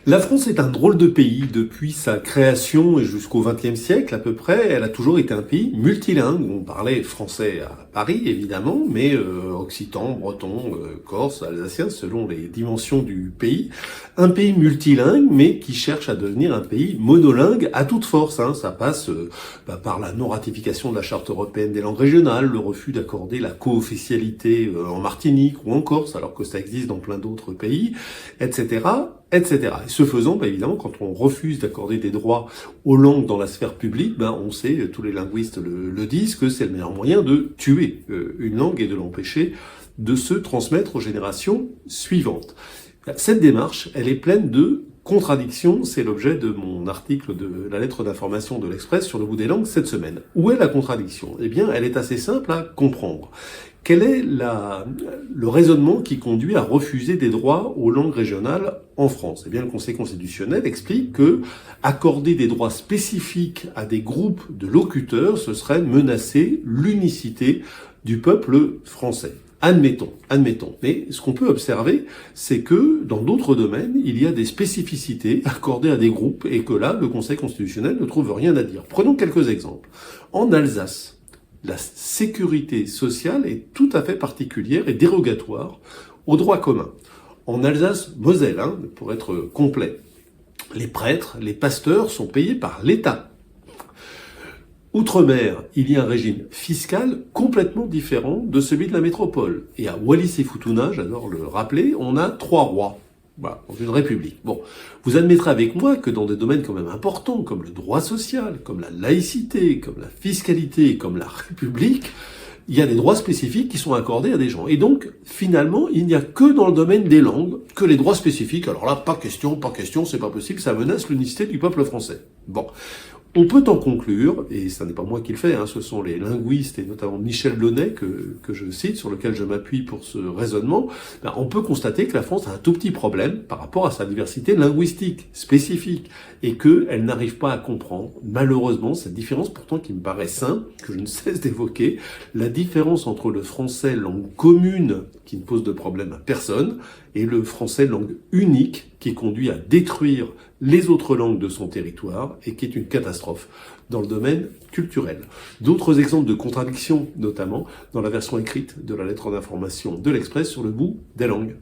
La France est un drôle de pays. Depuis sa création et jusqu'au XXe siècle à peu près, elle a toujours été un pays multilingue. On parlait français à Paris évidemment, mais occitan, breton, corse, alsacien selon les dimensions du pays. Un pays multilingue, mais qui cherche à devenir un pays monolingue à toute force. Ça passe par la non-ratification de la Charte européenne des langues régionales, le refus d'accorder la co-officialité en Martinique ou en Corse, alors que ça existe dans plein d'autres pays, etc. etc. Et ce faisant, évidemment, quand on refuse d'accorder des droits aux langues dans la sphère publique, on sait, tous les linguistes le disent, que c'est le meilleur moyen de tuer une langue et de l'empêcher de se transmettre aux générations suivantes. Cette démarche, elle est pleine de contradictions, c'est l'objet de mon article de la lettre d'information de l'Express sur le bout des langues cette semaine. Où est la contradiction ? Eh bien, elle est assez simple à comprendre. Quel est le raisonnement qui conduit à refuser des droits aux langues régionales en France ? Eh bien, le Conseil constitutionnel explique que accorder des droits spécifiques à des groupes de locuteurs, ce serait menacer l'unicité du peuple français. Admettons. Mais ce qu'on peut observer, c'est que dans d'autres domaines, il y a des spécificités accordées à des groupes et que là, le Conseil constitutionnel ne trouve rien à dire. Prenons quelques exemples. En Alsace, la sécurité sociale est tout à fait particulière et dérogatoire au droit commun. En Alsace-Moselle, pour être complet, les prêtres, les pasteurs sont payés par l'État. Outre-mer, il y a un régime fiscal complètement différent de celui de la métropole. Et à Wallis et Futuna, j'adore le rappeler, on a 3 rois. Voilà, dans une république. Bon, vous admettrez avec moi que dans des domaines quand même importants, comme le droit social, comme la laïcité, comme la fiscalité, comme la République, il y a des droits spécifiques qui sont accordés à des gens. Et donc, finalement, il n'y a que dans le domaine des langues que les droits spécifiques. Alors là, pas question, c'est pas possible, ça menace l'unicité du peuple français. Bon. On peut en conclure, et ce n'est pas moi qui le fais, ce sont les linguistes, et notamment Michel Launay, que je cite, sur lequel je m'appuie pour ce raisonnement, on peut constater que la France a un tout petit problème par rapport à sa diversité linguistique spécifique, et qu'elle n'arrive pas à comprendre, malheureusement, cette différence pourtant qui me paraît simple, que je ne cesse d'évoquer, la différence entre le français langue commune, qui ne pose de problème à personne, et le français langue unique, qui conduit à détruire les autres langues de son territoire et qui est une catastrophe dans le domaine culturel. D'autres exemples de contradictions, notamment dans la version écrite de la lettre d'information de l'Express sur le bout des langues.